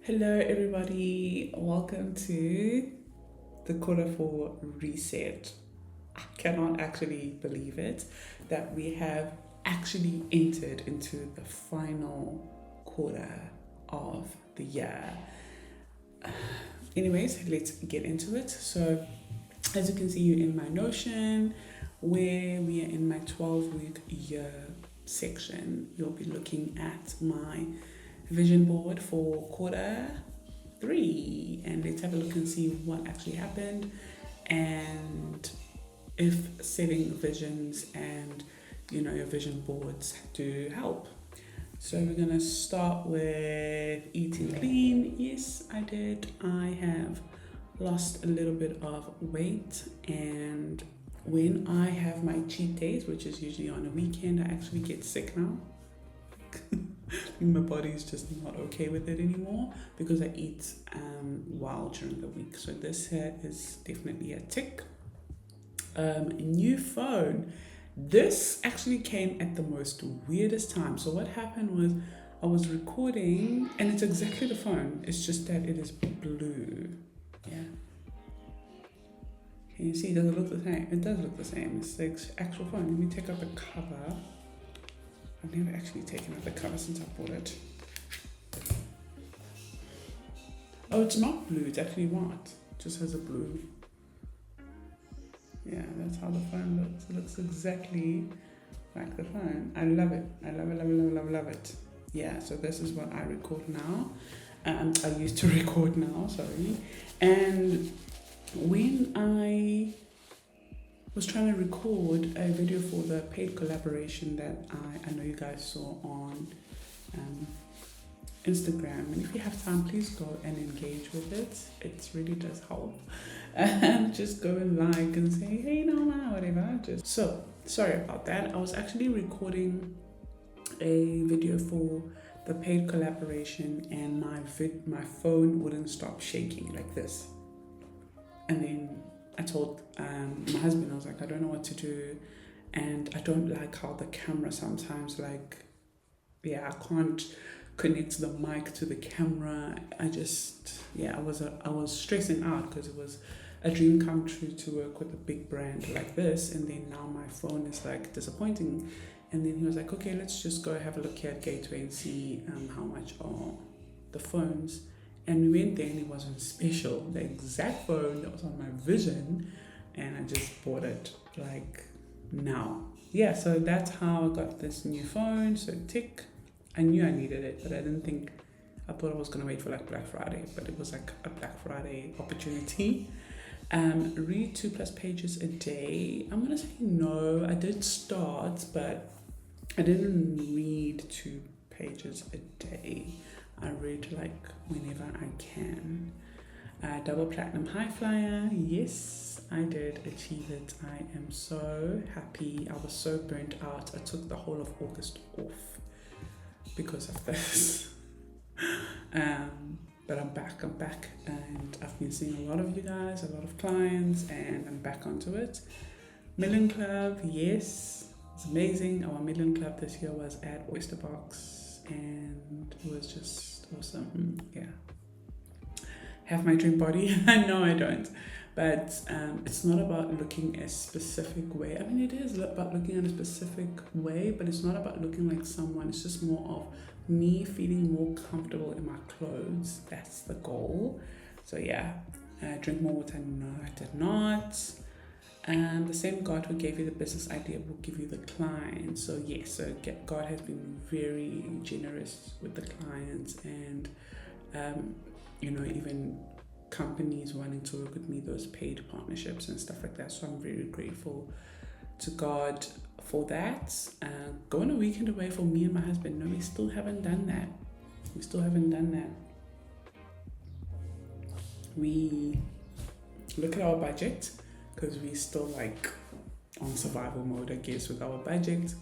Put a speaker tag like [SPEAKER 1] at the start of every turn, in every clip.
[SPEAKER 1] Hello, everybody. Welcome to the quarter 4 reset. I cannot actually believe it that we have actually entered into the final quarter of the year. Anyways, let's get into it. So, as you can see, you're in my Notion where we are in my 12-week year section. You'll be looking at my vision board for quarter 3, and let's have a look and see what actually happened and if setting visions and your vision boards do help. So we're gonna start with eating clean. Yes, I did. I have lost a little bit of weight, and when I have my cheat days, which is usually on a weekend, I actually get sick now. My body is just not okay with it anymore because I eat well during the week. So this here is definitely a tick. New phone. This actually came at the most weirdest time. So what happened was I was recording, and it's exactly the phone. It's just that it is blue. Yeah. Can you see? Does it look the same? It does look the same. It's the actual phone. Let me take out the cover. I've never actually taken out the cover since I bought it. Oh, it's not blue. It's actually white. It just has a blue. Yeah, that's how the phone looks. It looks exactly like the phone. I love it. I love it, love it, love it, love it, love it. Yeah, so this is what I record now. I used to record now, sorry. And when I was trying to record a video for the paid collaboration that I know you guys saw on Instagram, and if you have time, please go and engage with it. It really does help. Just go and like and say, hey, Noma, whatever. So sorry about that. I was actually recording a video for the paid collaboration, and my phone wouldn't stop shaking like this. And then I told my husband, I was like, I don't know what to do, and I don't like how the camera sometimes I can't connect the mic to the camera. I was stressing out because it was a dream come true to work with a big brand like this, and then now my phone is like disappointing. And then he was like, okay, let's just go have a look here at Gateway and see how much are the phones. And we went there and it wasn't special. The exact phone that was on my vision, and I just bought it like now. Yeah, so that's how I got this new phone. So tick. I knew I needed it, but I thought I was gonna wait for like Black Friday, but it was like a Black Friday opportunity. Read 2+ pages a day. I'm gonna say no. I did start, but I didn't read 2 pages a day. I read like whenever I can. Double platinum high flyer. Yes, I did achieve it. I am so happy. I was so burnt out. I took the whole of August off because of this. But I'm back, and I've been seeing a lot of you guys, a lot of clients, and I'm back onto it. Million Club, yes, it's amazing. Our Million Club this year was at Oyster Box, and it was just awesome. Yeah. Have my dream body? No, I don't. But it's not about looking a specific way. I mean, it is about looking in a specific way, but it's not about looking like someone. It's just more of me feeling more comfortable in my clothes. That's the goal. So yeah, drink more water. No, I did not. And the same God who gave you the business idea will give you the client. So yes, so God has been very generous with the clients, and even companies wanting to work with me, those paid partnerships and stuff like that. So I'm very grateful to God for that. Going a weekend away for me and my husband. No, we still haven't done that. We look at our budget because we still like on survival mode, I guess, with our budget.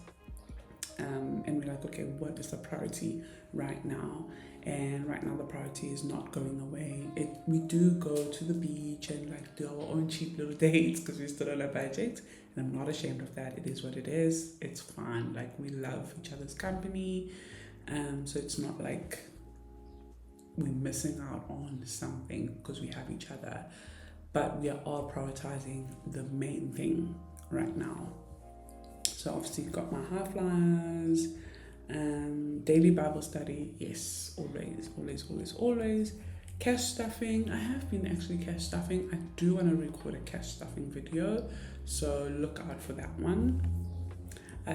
[SPEAKER 1] And we're like, okay, what is the priority right now? And right now the priority is not going away. We do go to the beach and like do our own cheap little dates because we're still on a budget, and I'm not ashamed of that. It is what it is. It's fun. Like, we love each other's company, so it's not like we're missing out on something because we have each other. But we are all prioritizing the main thing right now. So obviously got my high flyers, daily Bible study, yes, always. Cash stuffing, I have been actually cash stuffing. I do want to record a cash stuffing video, so look out for that one.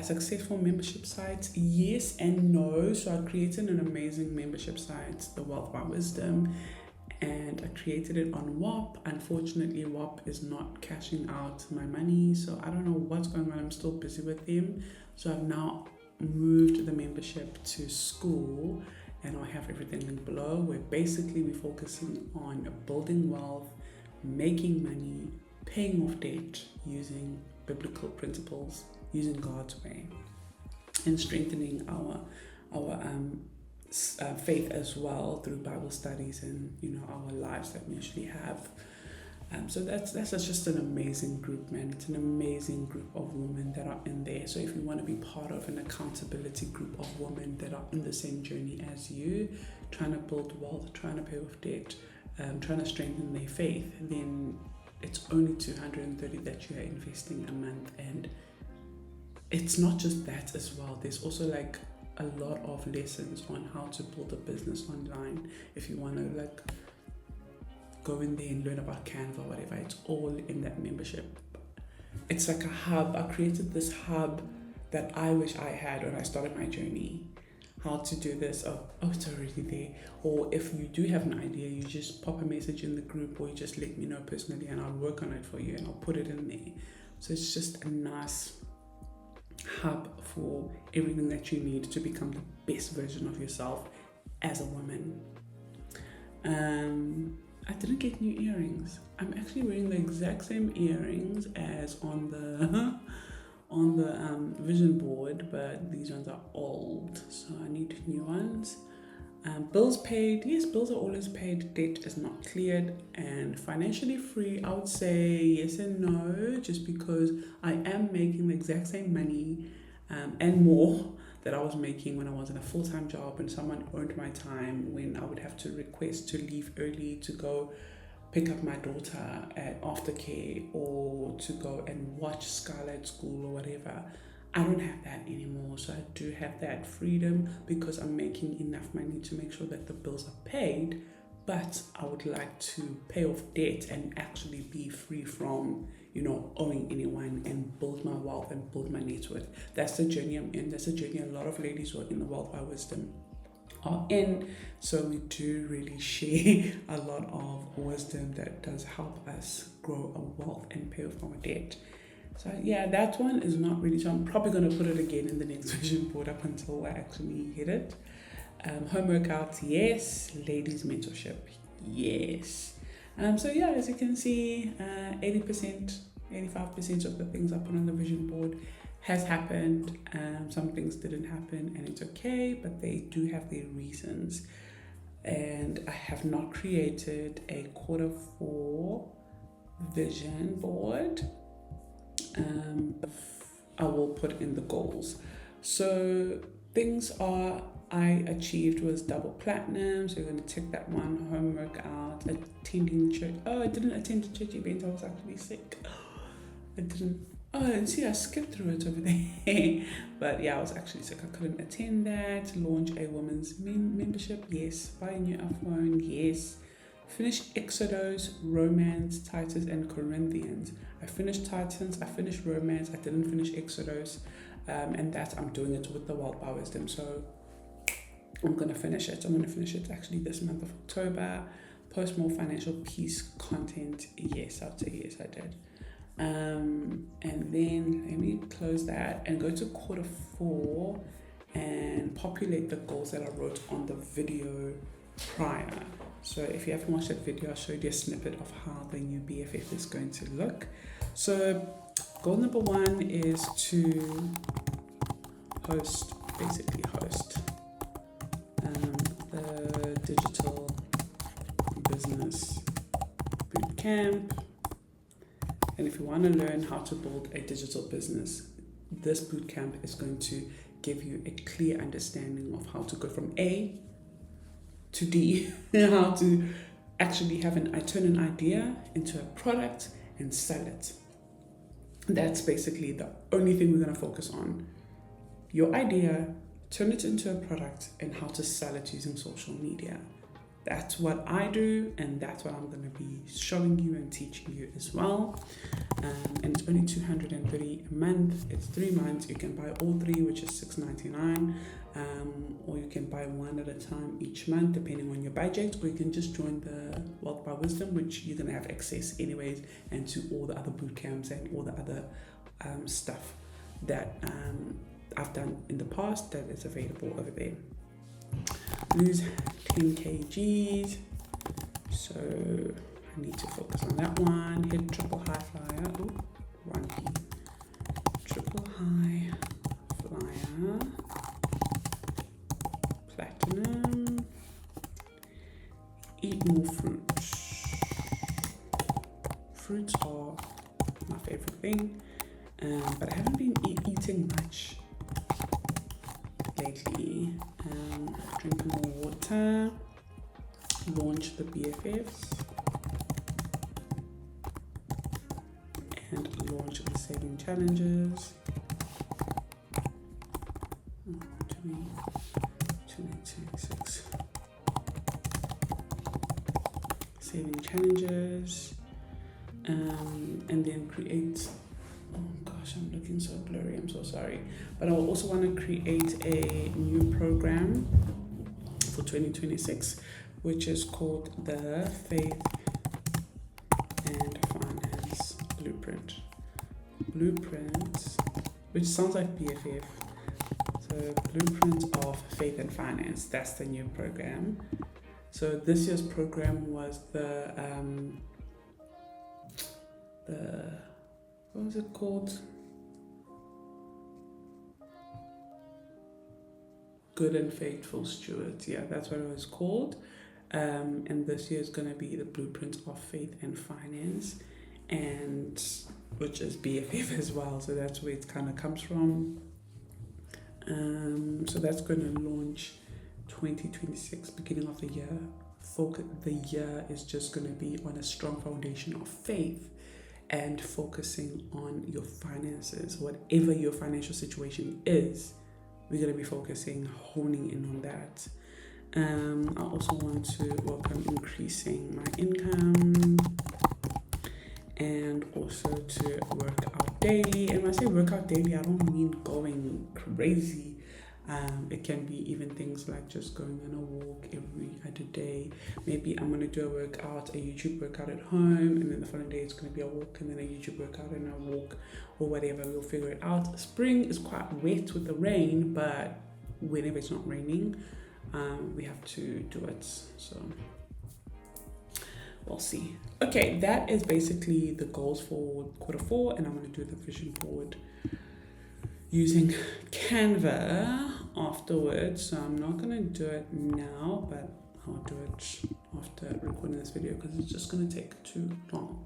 [SPEAKER 1] Successful membership sites, yes and no. So I created an amazing membership site, the Wealth by Wisdom, and I created it on WAP. Unfortunately, WAP is not cashing out my money, so I don't know what's going on. I'm still busy with them. So I've now moved the membership to School, and I have everything linked below, where basically we're focusing on building wealth, making money, paying off debt using biblical principles, using God's way, and strengthening our faith as well through Bible studies and our lives that we usually have. So that's just an amazing group, man. It's an amazing group of women that are in there. So if you want to be part of an accountability group of women that are in the same journey as you, trying to build wealth, trying to pay off debt, trying to strengthen their faith, then it's only $230 that you are investing a month. And it's not just that as well. There's also like a lot of lessons on how to build a business online. If you want to like go in there and learn about Canva or whatever, it's all in that membership. It's like a hub. I created this hub that I wish I had when I started my journey. How to do this, oh it's already there. Or if you do have an idea, you just pop a message in the group, or you just let me know personally and I'll work on it for you and I'll put it in there. So it's just a nice hub for everything that you need to become the best version of yourself as a woman. I didn't get new earrings. I'm actually wearing the exact same earrings as on the vision board, but these ones are old, so I need new ones. Bills paid, yes, bills are always paid. Debt is not cleared. And financially free, I would say yes and no, just because I am making the exact same money and more that I was making when I was in a full-time job and someone owned my time, when I would have to request to leave early to go pick up my daughter at aftercare or to go and watch Skylar at school or whatever. I don't have that anymore, so I do have that freedom because I'm making enough money to make sure that the bills are paid, but I would like to pay off debt and actually be free from, owing anyone, and build my wealth and build my net worth. That's the journey I'm in. That's the journey a lot of ladies who are in the Wealth by Wisdom are in. So we do really share a lot of wisdom that does help us grow our wealth and pay off our debt. So yeah, that one is not really, so I'm probably going to put it again in the next vision board up until I actually hit it. Home workouts, yes. Ladies mentorship, yes. So yeah, as you can see, 80%, 85% of the things I put on the vision board has happened. Some things didn't happen and it's okay, but they do have their reasons. And I have not created a Q4 vision board. I will put in the goals. So things I achieved was double platinum, so you're going to tick that one. Home workout, attending church. Oh, I didn't attend a church event. I was actually sick. I skipped through it over there. But yeah, I was actually sick. I couldn't attend that. Launch a women's membership, yes. Buy a new iPhone, yes. Finish Exodus, Romance, Titus, and Corinthians. I finished Titans, I finished Romance, I didn't finish Exodus, and that I'm doing it with the Wealth by Wisdom. So I'm going to finish it. I'm going to finish it actually this month of October. Post more financial peace content. Yes, I'd say yes, I did. And then let me close that and go to Q4 and populate the goals that I wrote on the video prior. So if you haven't watched that video, I showed you a snippet of how the new BFF is going to look. So goal number 1 is to host the digital business bootcamp. And if you want to learn how to build a digital business, this bootcamp is going to give you a clear understanding of how to go from A to D, how to actually turn an idea into a product and sell it. That's basically the only thing we're going to focus on. Your idea, turn it into a product, and how to sell it using social media. That's what I do, and that's what I'm going to be showing you and teaching you as well. And it's only $230 a month. It's 3 months. You can buy all 3, which is $6.99, or you can buy one at a time each month, depending on your budget. Or you can just join the Wealth by Wisdom, which you're going to have access anyways, and to all the other boot camps and all the other stuff that I've done in the past that is available over there. Lose 10 kgs, so I need to focus on that one. Hit triple high flyer. Ooh, 1p. Triple high flyer. Platinum. Eat more fruits. Fruits are my favorite thing, but I haven't been eating much lately. Drink more water. Launch the BFFs. And launch the saving challenges. 2026. Saving challenges. And then create. Oh gosh, I'm looking so blurry. I'm so sorry. But I also want to create a new program for 2026, which is called the Faith and Finance Blueprint. Blueprint, which sounds like BFF. So Blueprint of Faith and Finance. That's the new program. So this year's program was the what was it called? Good and Faithful Stewards. Yeah, that's what it was called. And this year is going to be the Blueprint of Faith and Finance, and which is BFF as well. So that's where it kind of comes from. So that's going to launch 2026, beginning of the year. The year is just going to be on a strong foundation of faith and focusing on your finances. Whatever your financial situation is, we're going to be honing in on that. I also want to work on increasing my income and also to work out daily. And when I say work out daily, I don't mean going crazy. It can be even things like just going on a walk every other day. Maybe I'm going to do a YouTube workout at home, and then the following day it's going to be a walk, and then a YouTube workout and a walk, or whatever. We'll figure it out. Spring is quite wet with the rain, but whenever it's not raining, we have to do it. So we'll see. Okay, that is basically the goals for Q4, and I'm going to do the vision board using Canva afterwards. So I'm not going to do it now, but I'll do it after recording this video because it's just going to take too long.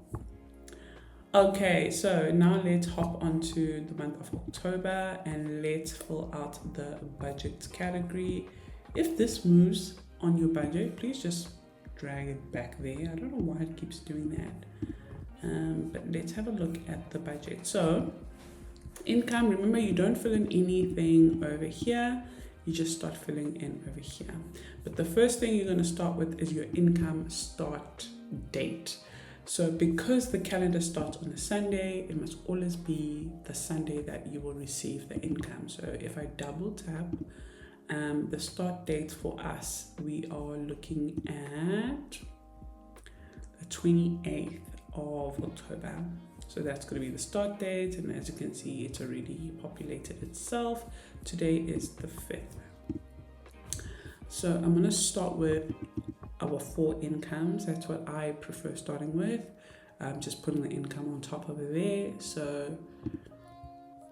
[SPEAKER 1] Okay, so now let's hop onto the month of October and let's fill out the budget category. If this moves on your budget, please just drag it back there. I don't know why it keeps doing that. But let's have a look at the budget. So income, remember, you don't fill in anything over here. You just start filling in over here. But the first thing you're going to start with is your income start date. So because the calendar starts on a Sunday, it must always be the Sunday that you will receive the income. So if I double tap the start date for us, we are looking at the 28th of October. So that's going to be the start date, and as you can see, it's already populated itself. Today is the 5th. So I'm going to start with our 4 incomes. That's what I prefer starting with. Just putting the income on top over there. So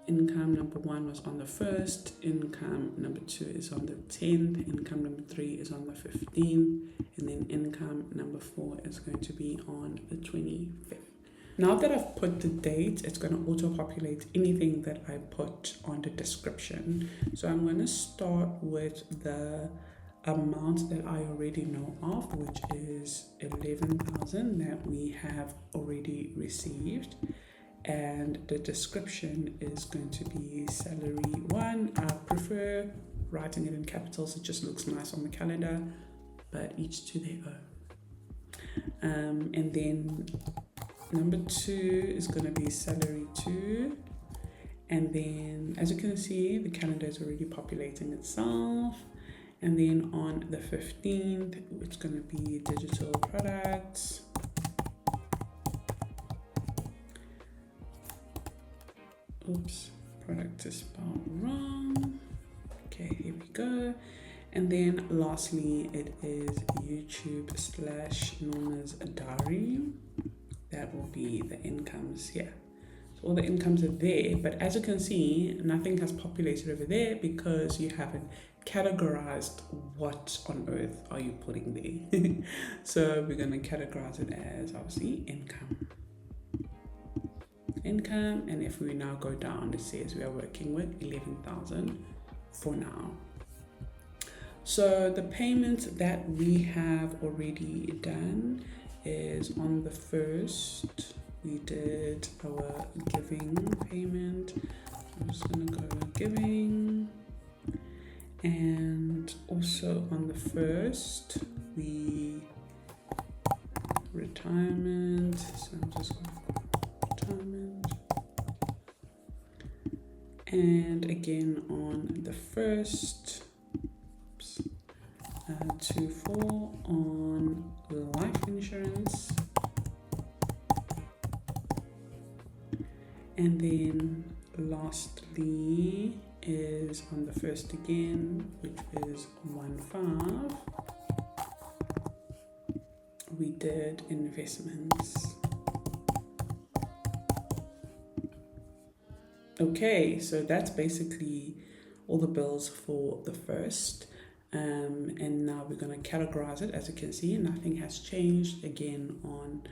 [SPEAKER 1] income number 1 was on the 1st, income number 2 is on the 10th, income number 3 is on the 15th, and then income number 4 is going to be on the 25th. Now that I've put the date, it's going to auto-populate anything that I put on the description. So I'm going to start with the amount that I already know of, which is 11,000 that we have already received. And the description is going to be salary 1. I prefer writing it in capitals, it just looks nice on the calendar, but each to their own. And then number 2 is going to be salary 2. And then, as you can see, the calendar is already populating itself. And then on the 15th, it's going to be digital products. Oops, product is spelled wrong. Okay, here we go. And then lastly, it is YouTube/Nomazdiary. That will be the incomes here. So all the incomes are there, but as you can see, nothing has populated over there because you haven't categorized what on earth are you putting there. So we're going to categorize it as obviously income. And if we now go down, it says we are working with 11,000 for now. So the payment that we have already done is on the 1st. We did our giving payment. I'm just gonna go giving. And also on the 1st, we retirement. So I'm just going retirement. And again on the 1st, 2/4 on life insurance. And then lastly is on the 1st again, which is 1/5. We did investments. Okay, so that's basically all the bills for the 1st. And now we're going to categorize it. As you can see, nothing has changed again on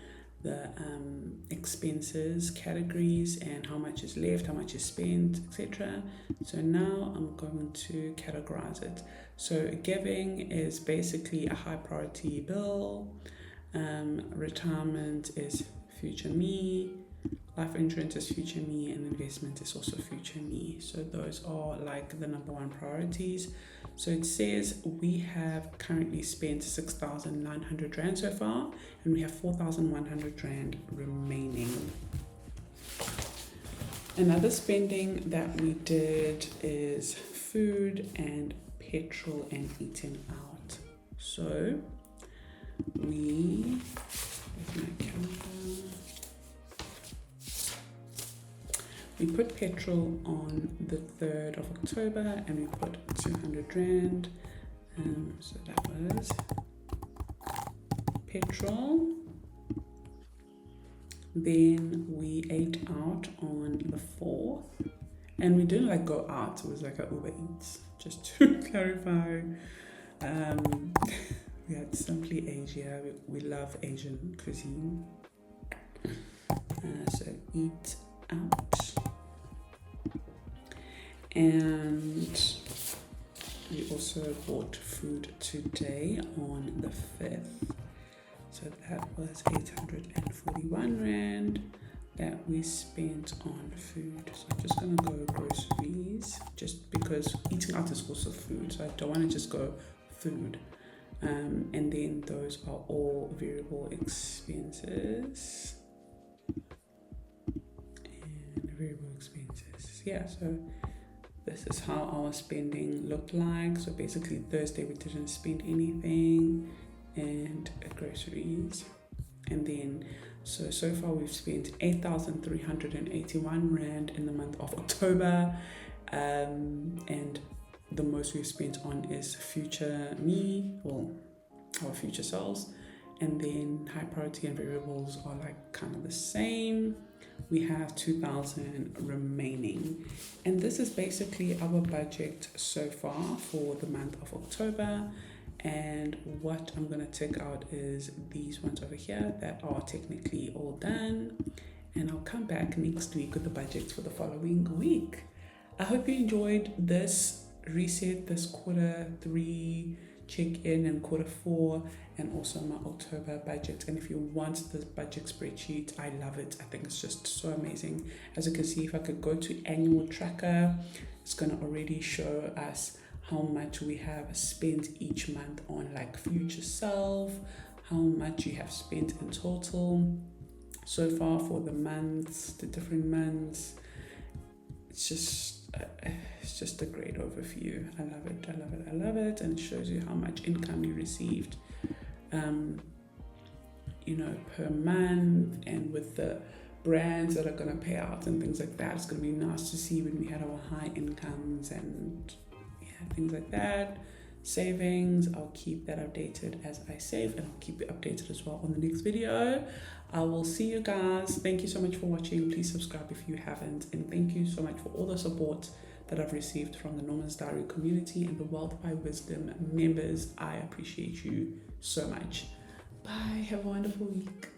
[SPEAKER 1] the expenses categories and how much is left, how much is spent, etc. So now I'm going to categorize it. So giving is basically a high priority bill. Retirement is future me. Life insurance is future me, and investment is also future me. So those are like the number 1 priorities. So it says we have currently spent 6,900 Rand so far, and we have 4,100 Rand remaining. Another spending that we did is food and petrol and eating out. So we, with my calendar, we put petrol on the 3rd of October and we put 200 Rand. So that was petrol. Then we ate out on the 4th. And we didn't like go out, it was like a Uber Eats, just to clarify. We had Simply Asia, we love Asian cuisine. So eat out. And we also bought food today on the 5th. So that was 841 Rand that we spent on food. So I'm just going to go groceries just because eating out is also food. So I don't want to just go food. And then those are all variable expenses. And variable expenses. Yeah, so this is how our spending looked like. So basically Thursday we didn't spend anything, and groceries. And then so far we've spent 8,381 Rand in the month of October. And the most we've spent on is future me, well, our future selves. And then high priority and variables are like kind of the same. We have 2,000 remaining. And this is basically our budget so far for the month of October. And what I'm going to take out is these ones over here that are technically all done. And I'll come back next week with the budget for the following week. I hope you enjoyed this reset, this quarter 3 check in and Q4 and also my October budget. And if you want this budget spreadsheet, I love it. I think it's just so amazing. As you can see, if I could go to annual tracker, it's going to already show us how much we have spent each month on like future self, how much you have spent in total so far for the months, the different months. It's just a great overview. I love it, I love it, I love it. And it shows you how much income you received, per month, and with the brands that are going to pay out and things like that. It's going to be nice to see when we had our high incomes and things like that. Savings, I'll keep that updated as I save, and I'll keep you updated as well on the next video. I will see you guys. Thank you so much for watching. Please subscribe if you haven't, and thank you so much for all the support that I've received from the Nomazdiary community and the Wealth by Wisdom members. I appreciate you so much. Bye. Have a wonderful week.